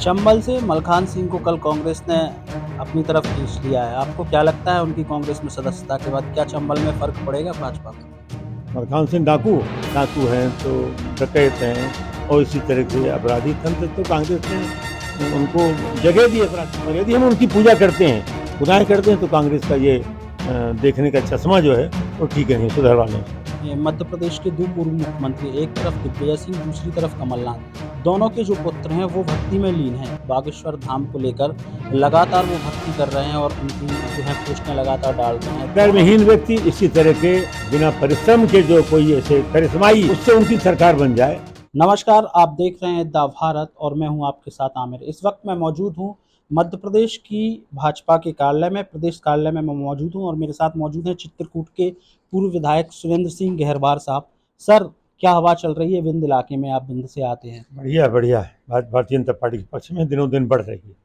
चंबल से मलखान सिंह को कल कांग्रेस ने अपनी तरफ खींच लिया है। आपको क्या लगता है उनकी कांग्रेस में सदस्यता के बाद क्या चंबल में फर्क पड़ेगा भाजपा को? मलखान सिंह डाकू डाकू हैं तो डकैत हैं और इसी तरह के अपराधी तंत्र, तो कांग्रेस ने उनको जगह दी, अपराध यदि हम उनकी पूजा करते हैं, खुदाएं करते हैं, तो कांग्रेस का ये देखने का चश्मा जो है वो ठीक नहीं सुधरवाने से। ये मध्य प्रदेश के दो पूर्व मुख्यमंत्री, एक तरफ दिग्विजय सिंह, दूसरी तरफ कमलनाथ, दोनों के जो पुत्र हैं वो भक्ति में लीन हैं। बागेश्वर धाम को लेकर लगातार वो भक्ति कर रहे हैं और उनकी जो है पोस्टें लगातार डाल रहे हैं। कर्महीन व्यक्ति इसी तरह के बिना परिश्रम के जो कोई ऐसे करिश्माई, उससे उनकी सरकार बन जाए। नमस्कार, आप देख रहे हैं द भारत और मैं हूं आपके साथ आमिर। इस वक्त मैं मौजूद हूं मध्य प्रदेश की भाजपा के कार्यालय में, प्रदेश कार्यालय में मैं मौजूद हूं और मेरे साथ मौजूद हैं चित्रकूट के पूर्व विधायक सुरेंद्र सिंह गहरवार साहब। सर, क्या हवा चल रही है विंध्य इलाके में? आप विंध्य से आते हैं। बढ़िया बढ़िया है, भारतीय जनता पार्टी के पक्ष में दिनों दिन बढ़ रही है।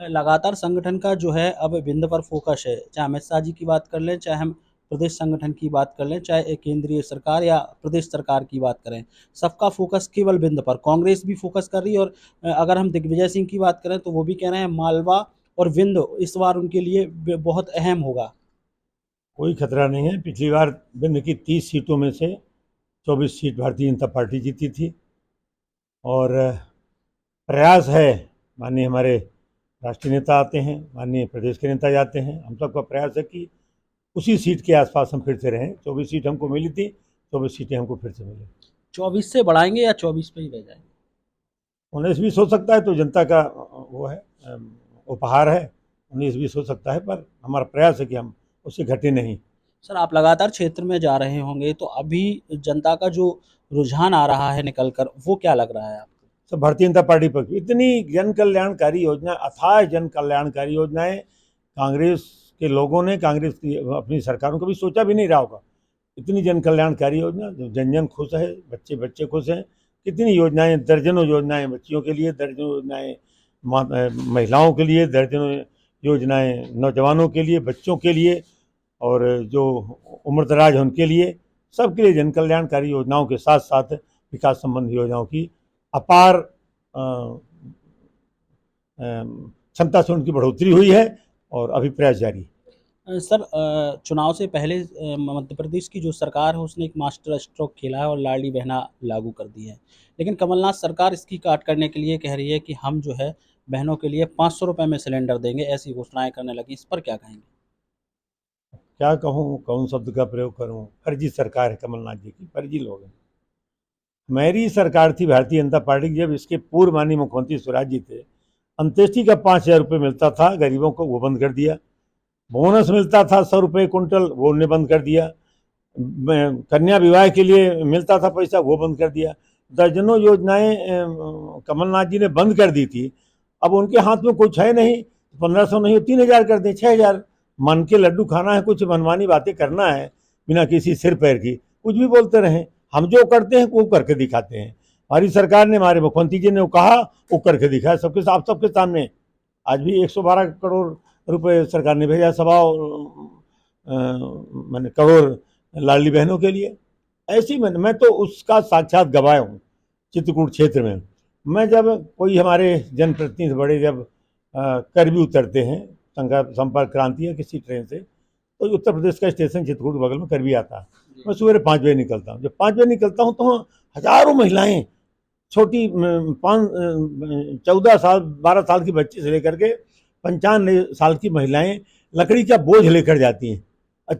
लगातार संगठन का जो है अब विंध्य पर फोकस है। चाहे अमित शाह जी की बात कर लें, चाहे हम प्रदेश संगठन की बात कर लें, चाहे केंद्रीय सरकार या प्रदेश सरकार की बात करें, सबका फोकस केवल विंध्य पर। कांग्रेस भी फोकस कर रही है और अगर हम दिग्विजय सिंह की बात करें तो वो भी कह रहे हैं मालवा और विंध्य इस बार उनके लिए बहुत अहम होगा। कोई खतरा नहीं है। पिछली बार विंध्य की 30 सीटों में से 24 सीट भारतीय जनता पार्टी जीती थी और प्रयास है, माननीय हमारे राष्ट्रीय नेता आते हैं, माननीय प्रदेश के नेता जाते हैं, हम सबका प्रयास है कि उसी सीट के आसपास हम फिर से रहें। 24 सीट हमको मिली थी, 24 सीटें हमको फिर से मिली। 24 से बढ़ाएंगे या 24 पे ही रह जाएंगे? 19-20 हो सकता है, तो जनता का वो है, उपहार है। 19-20 हो सकता है, पर हमारा प्रयास है कि हम उससे घटे नहीं। सर, आप लगातार क्षेत्र में जा रहे होंगे तो अभी जनता का जो रुझान आ रहा है निकल कर, वो क्या लग रहा है आपको? सब भारतीय जनता पार्टी पर इतनी जन कल्याणकारी योजना, अथाह जन कल्याणकारी योजनाएं कांग्रेस के लोगों ने, कांग्रेस की अपनी सरकारों को भी सोचा भी नहीं रहा होगा। इतनी जन कल्याणकारी योजना, जन जन खुश है, बच्चे बच्चे खुश हैं। कितनी योजनाएं, दर्जनों योजनाएं बच्चियों के लिए, दर्जनों योजनाएं महिलाओं के लिए, दर्जनों योजनाएं नौजवानों के लिए, बच्चों के लिए और जो उम्रदराज हैं उनके लिए, सबके लिए जन कल्याणकारी योजनाओं के साथ साथ विकास संबंधी योजनाओं की अपार क्षमता से उनकी बढ़ोतरी हुई है और अभी प्रयास जारी है। सर, चुनाव से पहले मध्य प्रदेश की जो सरकार है उसने एक मास्टर स्ट्रोक खेला है और लाडली बहना लागू कर दी है। लेकिन कमलनाथ सरकार इसकी काट करने के लिए कह रही है कि हम जो है बहनों के लिए 500 रुपये में सिलेंडर देंगे, ऐसी घोषणाएं करने लगी। इस पर क्या कहेंगे? क्या कहूँ, कौन शब्द का प्रयोग करूँ? फर्जी सरकार है कमलनाथ जी की, फर्जी लोग हैं। मेरी सरकार थी भारतीय जनता पार्टी की, जब इसके पूर्व माननीय मुख्यमंत्री स्वराज जी थे, अंत्येष्टि का 5,000 रुपये मिलता था गरीबों को, वो बंद कर दिया। बोनस मिलता था 100 रुपये कुंटल, वो उन्होंने बंद कर दिया। कन्या विवाह के लिए मिलता था पैसा, वो बंद कर दिया। दर्जनों योजनाएं कमलनाथ जी ने बंद कर दी थी। अब उनके हाथ में कुछ है नहीं, 1,500 नहीं, 3,000 कर दें, 6,000। मन के लड्डू खाना है, कुछ मनमानी बातें करना है बिना किसी सिर पैर की, कुछ भी बोलते रहें। हम जो करते हैं वो करके दिखाते हैं। हमारी सरकार ने, हमारे मुख्यमंत्री जी ने वो कहा, वो करके दिखाया सबके साथ, सबके सामने। आज भी 112 करोड़ रुपए सरकार ने भेजा, सवा मैंने करोड़ लाडली बहनों के लिए। ऐसी मैं तो उसका साक्षात गवाह हूँ चित्रकूट क्षेत्र में। मैं जब कोई हमारे जनप्रतिनिधि बड़े जब करवी उतरते हैं, संपर्क क्रांति या किसी ट्रेन से, तो उत्तर प्रदेश का स्टेशन चित्रकूट के बगल में करवी आता है। मैं सुबह 5 बजे निकलता हूँ। जब 5 बजे निकलता हूँ तो हजारों महिलाएं, छोटी 14 साल 12 साल की बच्ची से लेकर के 95 साल की महिलाएं लकड़ी का बोझ लेकर जाती हैं।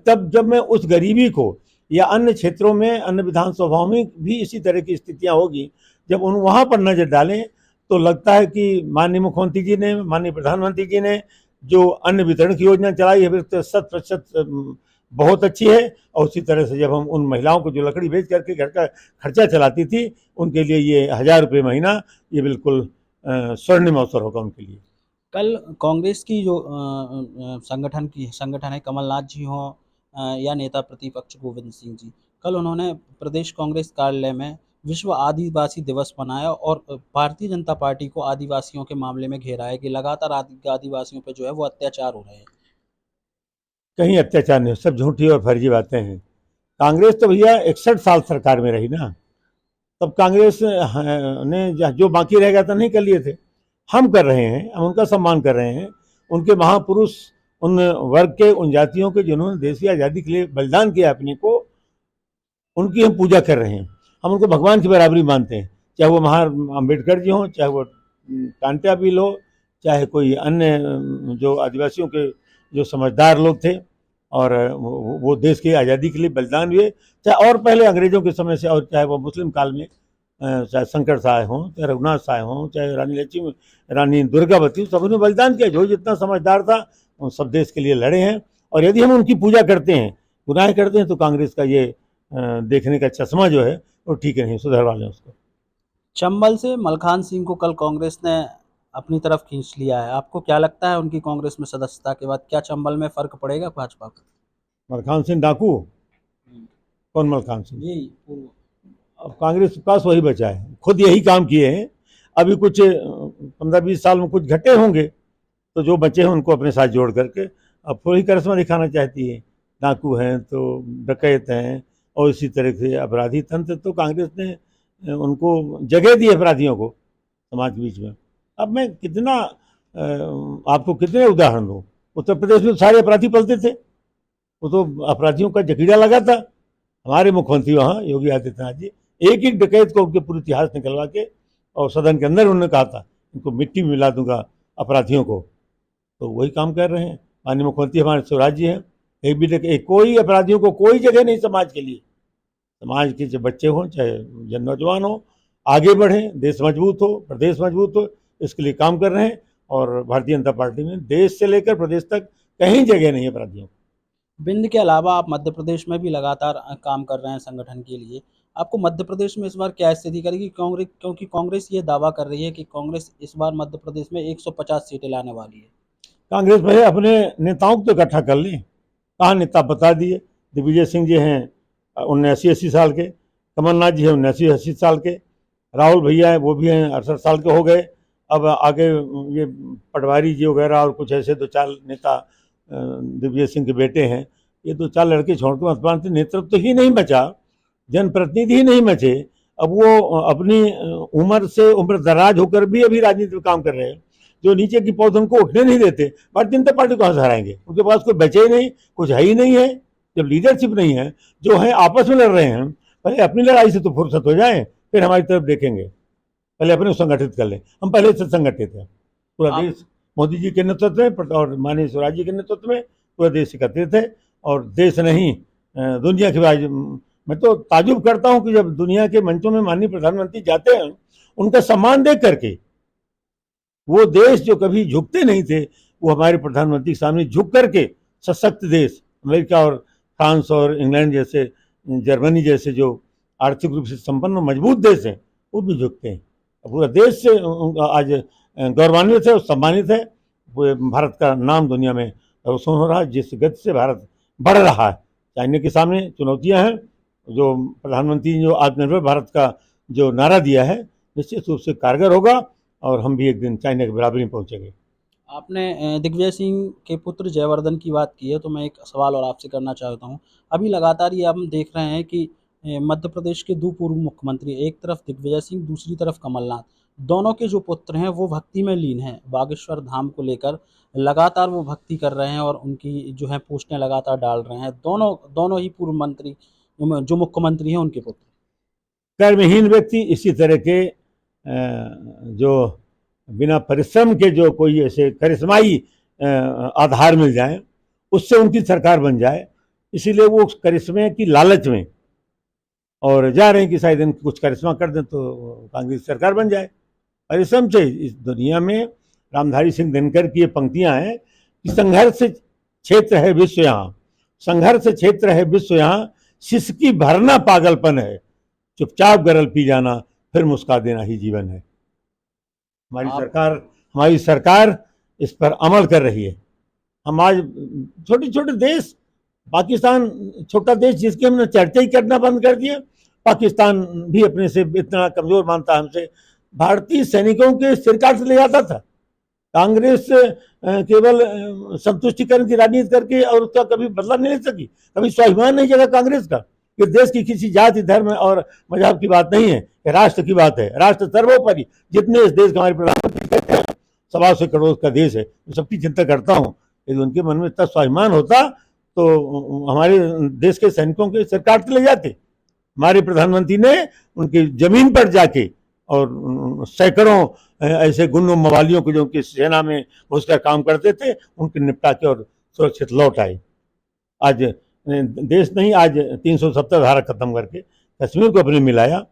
तब जब मैं उस गरीबी को, या अन्य क्षेत्रों में, अन्य विधानसभाओं में भी इसी तरह की स्थितियां होगी, जब उन वहाँ पर नजर डालें तो लगता है कि माननीय मुख्यमंत्री जी ने, माननीय प्रधानमंत्री जी ने जो अन्न वितरण की योजना चलाई है, 100% बहुत अच्छी है। और उसी तरह से जब हम उन महिलाओं को जो लकड़ी बेच करके घर का खर्चा चलाती थी, उनके लिए ये 1,000 रुपये महीना, ये बिल्कुल स्वर्णिम अवसर होगा उनके लिए। कल कांग्रेस की जो संगठन है, कमलनाथ जी हों या नेता प्रतिपक्ष गोविंद सिंह जी, कल उन्होंने प्रदेश कांग्रेस कार्यालय में विश्व आदिवासी दिवस मनाया और भारतीय जनता पार्टी को आदिवासियों के मामले में घेरा है कि लगातार आदिवासियों पर जो है वो अत्याचार हो रहे हैं। कहीं अत्याचार नहीं, सब झूठी और फर्जी बातें हैं। कांग्रेस तो भैया 61 साल सरकार में रही ना, तब कांग्रेस ने जो बाकी रह गया था नहीं कर लिए थे। हम कर रहे हैं, हम उनका सम्मान कर रहे हैं। उनके महापुरुष, उन वर्ग के, उन जातियों के जिन्होंने देश की आज़ादी के लिए बलिदान किया अपने को, उनकी हम पूजा कर रहे हैं। हम उनको भगवान की बराबरी मानते हैं, चाहे वो महान अम्बेडकर जी हों, चाहे वो कांतिया भील हो, चाहे कोई अन्य जो आदिवासियों के जो समझदार लोग थे और वो देश की आज़ादी के लिए बलिदान हुए, चाहे और पहले अंग्रेजों के समय से, और चाहे वो मुस्लिम काल में चाहे शंकर साय हों, चाहे रघुनाथ साय हों, चाहे रानी दुर्गावती, सबने बलिदान किया। जो जितना समझदार था उन सब देश के लिए लड़े हैं। और यदि हम उनकी पूजा करते हैं, गुनाह करते हैं, तो कांग्रेस का ये देखने का चश्मा जो है वो ठीक नहीं, सुधरवा लें उसको। चंबल से मलखान सिंह को कल कांग्रेस ने अपनी तरफ खींच लिया है। आपको क्या लगता है उनकी कांग्रेस में सदस्यता के बाद क्या चंबल में फर्क पड़ेगा भाजपा का? मलखान सिंह डाकू? कौन मलखान सिंह? यही पूर्व अब कांग्रेस के पास वही बचा है, खुद यही काम किए हैं। अभी कुछ 15-20 साल में कुछ घटे होंगे, तो जो बचे हैं उनको अपने साथ जोड़ करके अब थोड़ी करिश्मा दिखाना चाहती है। डाकू हैं तो डकैत हैं, और इसी तरह से अपराधी तंत्र, तो कांग्रेस ने उनको जगह दी अपराधियों को समाज के बीच में। अब मैं कितना आपको कितने उदाहरण दूँ? उत्तर प्रदेश में सारे अपराधी पलते थे, वो तो अपराधियों का जखीरा लगा था। हमारे मुख्यमंत्री वहाँ योगी आदित्यनाथ जी एक एक डकैत को उनके पूरे इतिहास निकलवा के, और सदन के अंदर उन्होंने कहा था इनको मिट्टी में मिला दूंगा अपराधियों को। तो वही काम कर रहे हैं माननीय मुख्यमंत्री हमारे स्वराज जी हैं। एक भी कोई अपराधियों को कोई जगह नहीं समाज के लिए। समाज के जो बच्चे हों, चाहे जन नौजवान हो, आगे बढ़ें, देश मजबूत हो, प्रदेश मजबूत हो, इसके लिए काम कर रहे हैं। और भारतीय जनता पार्टी में देश से लेकर प्रदेश तक कहीं जगह नहीं है अपराधियों को। बिंद के अलावा आप मध्य प्रदेश में भी लगातार काम कर रहे हैं संगठन के लिए। आपको मध्य प्रदेश में इस बार क्या स्थिति करेगी कांग्रेस, क्योंकि कांग्रेस ये दावा कर रही है कि कांग्रेस इस बार मध्य प्रदेश में 150 सीटें लाने वाली है। कांग्रेस पहले अपने नेताओं को तो इकट्ठा कर लें। कहाँ नेता बता दिए? दिग्विजय सिंह जी हैं 79-80 साल के, कमलनाथ जी हैं 79-80 साल के, राहुल भैया हैं वो भी हैं 68 साल के हो गए। अब आगे ये पटवारी जी वगैरह और कुछ ऐसे 2-4 नेता दिग्विजय सिंह के बेटे हैं, ये 2-4 लड़के छोड़ के मतदान से नेतृत्व ही नहीं बचा, जनप्रतिनिधि ही नहीं बचे। अब वो अपनी उम्र से उम्र दराज होकर भी अभी राजनीति में काम कर रहे हैं। जो नीचे की पौधे उनको उठने नहीं देते, भारतीय जनता पार्टी कहाँ से हराएंगे? उनके पास कोई बचे ही नहीं, कुछ है ही नहीं है। जब लीडरशिप नहीं है, जो है आपस में लड़ रहे हैं, पहले अपनी लड़ाई से तो फुर्सत हो जाए, फिर हमारी तरफ देखेंगे। पहले अपने संगठित कर लें। हम पहले से संगठित हैं, पूरा देश मोदी जी के नेतृत्व में और माननीय स्वराज जी के नेतृत्व में पूरा देश एकत्रित है। और देश नहीं दुनिया के बाद मैं तो ताजुब करता हूँ कि जब दुनिया के मंचों में माननीय प्रधानमंत्री जाते हैं, उनका सम्मान देख करके, वो देश जो कभी झुकते नहीं थे, वो हमारे प्रधानमंत्री के सामने झुक करके, सशक्त देश अमेरिका और फ्रांस और इंग्लैंड जैसे, जर्मनी जैसे जो आर्थिक रूप से संपन्न और मजबूत देश हैं, वो भी झुकते हैं। पूरा देश से आज गौरवान्वित है और सम्मानित है। भारत का नाम दुनिया में रोशन हो रहा है, जिस गति से भारत बढ़ रहा है। चाइना के सामने चुनौतियां हैं, जो प्रधानमंत्री ने जो आत्मनिर्भर भारत का जो नारा दिया है, निश्चित रूप से कारगर होगा, और हम भी एक दिन चाइना के बराबरी में पहुंचेंगे। आपने दिग्विजय सिंह के पुत्र जयवर्धन की बात की है, तो मैं एक सवाल और आपसे करना चाहता हूँ। अभी लगातार ये हम देख रहे हैं कि मध्य प्रदेश के 2 पूर्व मुख्यमंत्री, एक तरफ दिग्विजय सिंह, दूसरी तरफ कमलनाथ, दोनों के जो पुत्र हैं वो भक्ति में लीन हैं। बागेश्वर धाम को लेकर लगातार वो भक्ति कर रहे हैं और उनकी जो है पोस्टें लगातार डाल रहे हैं। दोनों ही पूर्व मंत्री जो मुख्यमंत्री हैं उनके पुत्र। कर्महीन व्यक्ति इसी तरह के जो बिना परिश्रम के जो कोई ऐसे करिश्माई आधार मिल जाए, उससे उनकी सरकार बन जाए, इसीलिए वो उस करिश्मे की लालच में और जा रहे हैं कि शायद इनको कुछ करिश्मा कर दें तो कांग्रेस सरकार बन जाए। परिश्रम से इस दुनिया में रामधारी सिंह दिनकर की ये पंक्तियां हैं कि संघर्ष क्षेत्र है विश्व यहाँ, संघर्ष क्षेत्र है विश्व यहाँ, सिसकी भरना पागलपन है, चुपचाप गरल पी जाना, फिर मुस्का देना ही जीवन है। हमारी सरकार इस पर अमल कर रही है। हम आज छोटे छोटे देश, पाकिस्तान छोटा देश जिसकी हमने चर्चा ही करना बंद कर दिया, पाकिस्तान भी अपने से इतना कमजोर मानता है हमसे। भारतीय सैनिकों के सिर काट ले जाता था। कांग्रेस केवल संतुष्टिकरण की राजनीति करके और उसका कभी बदला नहीं ले सकी, कभी स्वाभिमान नहीं जगा कांग्रेस का। ये देश की किसी जाति, धर्म और मजहब की बात नहीं है, ये राष्ट्र की बात है। राष्ट्र सर्वोपरि, जितने इस देश के हमारे प्रधानमंत्री कहते हैं सवा 100 करोड़ का देश है, मैं सबकी चिंता करता हूँ। यदि उनके मन में इतना स्वाभिमान होता तो हमारे देश के सैनिकों के सिर काट के ले जाते। हमारे प्रधानमंत्री ने उनकी जमीन पर जाके और सैकड़ों ऐसे गुंडों मवालियों को जो उनकी सेना में घुसकर काम करते थे उनके निपटा के और सुरक्षित लौट आए। आज देश नहीं, आज 370 धारा खत्म करके कश्मीर को अपने मिलाया।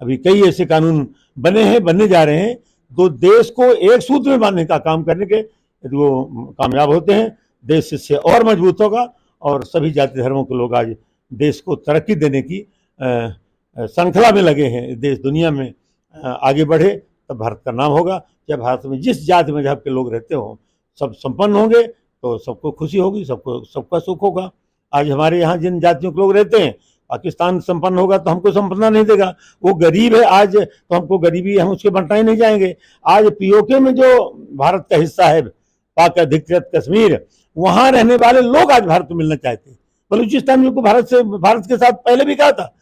अभी कई ऐसे कानून बने हैं, बनने जा रहे हैं, तो देश को एक सूत्र में बांधने का काम करने के यदि वो कामयाब होते हैं, देश इससे और मजबूत होगा और सभी जाति धर्मों के लोग आज देश को तरक्की देने की श्रृंखला में लगे हैं। देश दुनिया में आगे बढ़े तब भारत का नाम होगा। चाहे भारत में जिस जाति मजहब के लोग रहते हो सब संपन्न होंगे तो सबको खुशी होगी, सबका सुख होगा। आज हमारे यहाँ जिन जातियों के लोग रहते हैं, पाकिस्तान संपन्न होगा तो हमको संपन्नता नहीं देगा। वो गरीब है आज तो हमको गरीबी, हम उसके बंटाई नहीं जाएंगे। आज पीओके में जो भारत का हिस्सा है, पाक अधिकृत कश्मीर, वहां रहने वाले लोग आज भारत में मिलना चाहते हैं। बलूचिस्तान में भारत के साथ पहले भी कहा था,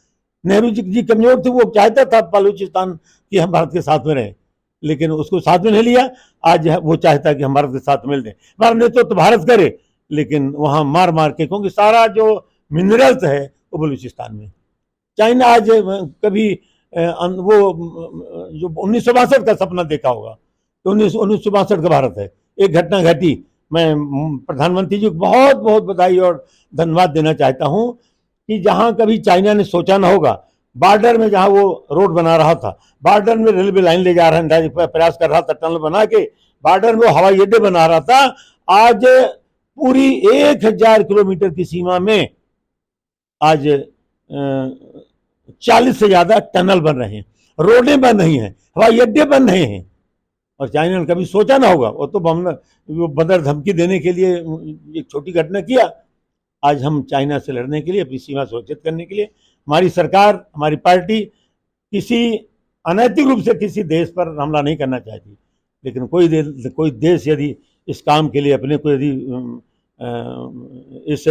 नेहरू जी कमजोर थे, वो चाहता था बलूचिस्तान कि हम भारत के साथ में रहें, लेकिन उसको साथ में नहीं लिया। आज वो चाहता है कि हम भारत के साथ मिल दें। हमारा नेतृत्व तो भारत करे, लेकिन वहां मार मार के, क्योंकि सारा जो मिनरल्स है वो बलूचिस्तान में। चाइना आज कभी वो जो 1962 का सपना देखा होगा, तो 1962 का भारत है। एक घटना घटी, मैं प्रधानमंत्री जी को बहुत बहुत बधाई और धन्यवाद देना चाहता हूं कि जहां कभी चाइना ने सोचा ना होगा, बॉर्डर में जहां वो रोड बना रहा था, बॉर्डर में रेलवे लाइन ले जा रहा है, प्रयास कर रहा था टनल बना के, बॉर्डर में हवाई अड्डे बना रहा था। आज पूरी 1000 किलोमीटर की सीमा में आज 40 से ज्यादा टनल बन रहे हैं, रोडें बन रही हैं, हवाई अड्डे बन रहे हैं। और चाइना ने कभी सोचा ना होगा, वो तो वो बदर धमकी देने के लिए एक छोटी घटना किया। आज हम चाइना से लड़ने के लिए, अपनी सीमा सुरक्षित करने के लिए, हमारी सरकार, हमारी पार्टी किसी अनैतिक रूप से किसी देश पर हमला नहीं करना चाहती। लेकिन कोई देश यदि इस काम के लिए अपने को यदि इस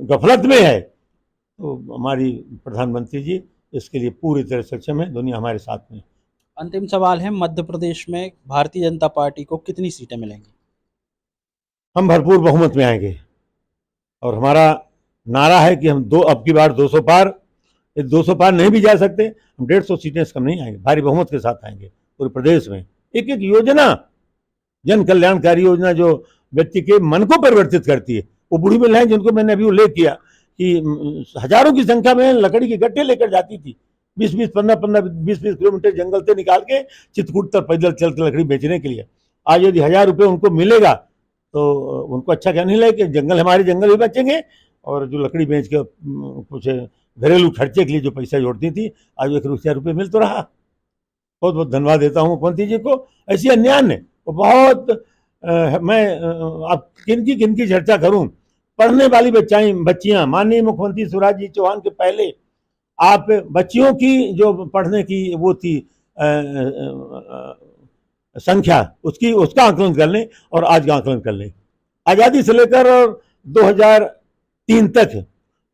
गफलत में है, तो हमारी प्रधानमंत्री जी इसके लिए पूरी तरह सक्षम है, दुनिया हमारे साथ में। अंतिम सवाल है, मध्य प्रदेश में भारतीय जनता पार्टी को कितनी सीटें मिलेंगी? हम भरपूर बहुमत में आएंगे और हमारा नारा है कि हम अब की बार 200 पार, 200 पार नहीं भी जा सकते, हम 150 सीटें से कम नहीं आएंगे, भारी बहुमत के साथ आएंगे। पूरे प्रदेश में एक एक योजना, जन कल्याणकारी योजना जो व्यक्ति के मन को परिवर्तित करती है, वो बूढ़ी महिलाएं जिनको मैंने अभी उल्लेख किया कि हजारों की संख्या में लकड़ी के गट्टे लेकर जाती थी, 20-20, 15-15, 20-20 किलोमीटर जंगल से निकाल के चित्रकूट तक पैदल चलते लकड़ी बेचने के लिए। आज यदि 1000 रुपये उनको मिलेगा तो उनको अच्छा क्या नहीं लगे कि जंगल, हमारे जंगल भी बचेंगे, और जो लकड़ी बेच के कुछ घरेलू खर्चे के लिए जो पैसा जोड़ती थी, आज 1,000 रुपये मिल तो रहा। बहुत बहुत धन्यवाद देता हूँ मुख्यमंत्री जी को। ऐसी अन्याय ने वो बहुत मैं अब किनकी चर्चा करूं, पढ़ने वाली बच्चियां, माननीय मुख्यमंत्री शिवराज जी चौहान के पहले आप बच्चियों की जो पढ़ने की वो थी संख्या, उसका आंकलन कर लें और आज का आंकलन कर लें। आज़ादी से लेकर और 2003 तक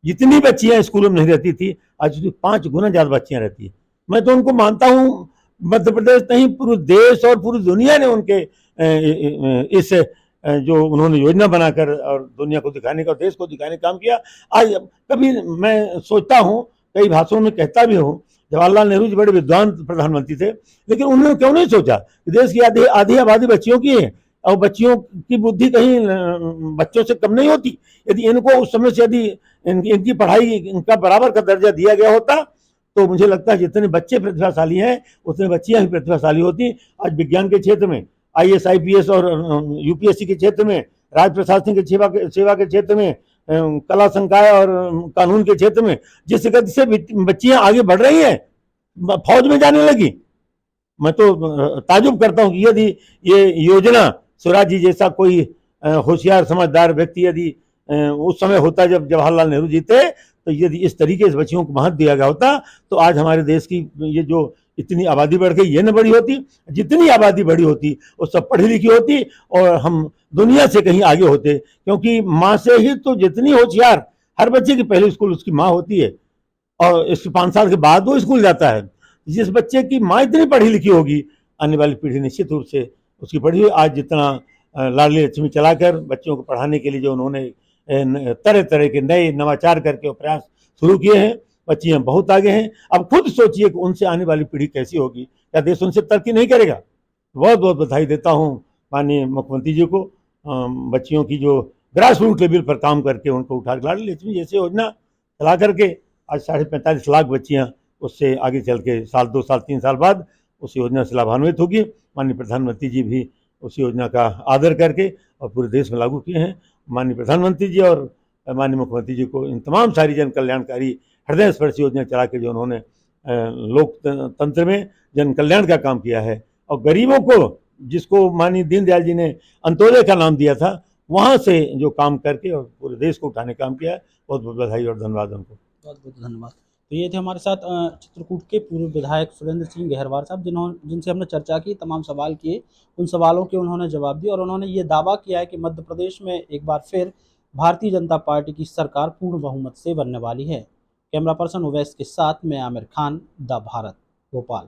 जितनी बच्चियां स्कूलों में नहीं रहती थी, आज 5 गुना ज्यादा बच्चियां रहती है। मैं तो उनको मानता हूं, मध्य प्रदेश नहीं पूरे देश और पूरी दुनिया ने उनके इस जो उन्होंने योजना बनाकर और दुनिया को दिखाने का, देश को दिखाने का काम किया। आज कभी मैं सोचता हूं, कई भाषणों में कहता भी हूं, जवाहरलाल नेहरू जी बड़े विद्वान प्रधानमंत्री थे, लेकिन उन्होंने क्यों नहीं सोचा कि देश की आधी आबादी बच्चियों की है और बच्चियों की बुद्धि कहीं बच्चों से कम नहीं होती। यदि इनको उस समय से यदि इनकी पढ़ाई, इनका बराबर का दर्जा दिया गया होता तो मुझे लगता है जितने बच्चे प्रतिभाशाली हैं उतने बच्चियां भी प्रतिभाशाली होती। आज विज्ञान के क्षेत्र में, IAS IPS और UPSC के क्षेत्र में, राज प्रशासनिक सेवा के क्षेत्र में, कला संकाय और कानून के क्षेत्र में जिस गति से बच्चियां आगे बढ़ रही हैं, फौज में जाने लगी, मैं तो ताजुब करता हूं कि यदि ये योजना स्वराज जी जैसा कोई होशियार समझदार व्यक्ति यदि उस समय होता जब जवाहरलाल नेहरू जी थे, तो यदि इस तरीके से बच्चियों को महत्व दिया गया होता तो आज हमारे देश की ये जो इतनी आबादी बढ़ गई ये न बढ़ी होती। जितनी आबादी बढ़ी होती वो सब पढ़ी लिखी होती और हम दुनिया से कहीं आगे होते, क्योंकि माँ से ही तो जितनी होशियार, हर बच्चे की पहले स्कूल उसकी माँ होती है और इसके 5 साल के बाद वो स्कूल जाता है। जिस बच्चे की माँ इतनी पढ़ी लिखी होगी, आने वाली पीढ़ी निश्चित रूप से उसकी पढ़ी हुई। आज जितना लाडली लक्ष्मी चलाकर बच्चों को पढ़ाने के लिए जो उन्होंने तरह तरह के नए नवाचार करके प्रयास शुरू किए हैं, बच्चियाँ बहुत आगे हैं। अब खुद सोचिए कि उनसे आने वाली पीढ़ी कैसी होगी, क्या देश उनसे तरक्की नहीं करेगा। बहुत बहुत बधाई देता हूँ माननीय मुख्यमंत्री जी को, बच्चियों की जो ग्रास रूट लेवल पर काम करके उनको उठा के लाडली लक्ष्मी जैसे योजना चला करके आज 45.5 लाख बच्चियाँ उससे आगे चल के साल 2 साल 3 साल बाद उस योजना से लाभान्वित होगी। माननीय प्रधानमंत्री जी भी उस योजना का आदर करके और पूरे देश में लागू किए हैं। माननीय प्रधानमंत्री जी और माननीय मुख्यमंत्री जी को इन तमाम सारी जन कल्याणकारी हृदय स्पर्शी योजना चला के जो उन्होंने लोकतंत्र में जन कल्याण का काम किया है और गरीबों को, जिसको माननीय दीनदयाल जी ने अंत्योदय का नाम दिया था, वहाँ से जो काम करके और पूरे देश को उठाने का काम किया है। बहुत बहुत बधाई और धन्यवाद उनको। बहुत बहुत धन्यवाद। तो ये थे हमारे साथ चित्रकूट के पूर्व विधायक सुरेंद्र सिंह गहरवार साहब, जिनसे हमने चर्चा की, तमाम सवाल किए, उन सवालों के उन्होंने जवाब दिए और उन्होंने ये दावा किया है कि मध्य प्रदेश में एक बार फिर भारतीय जनता पार्टी की सरकार पूर्ण बहुमत से बनने वाली है। कैमरा पर्सन उवैस के साथ मैं आमिर खान, द भारत, भोपाल।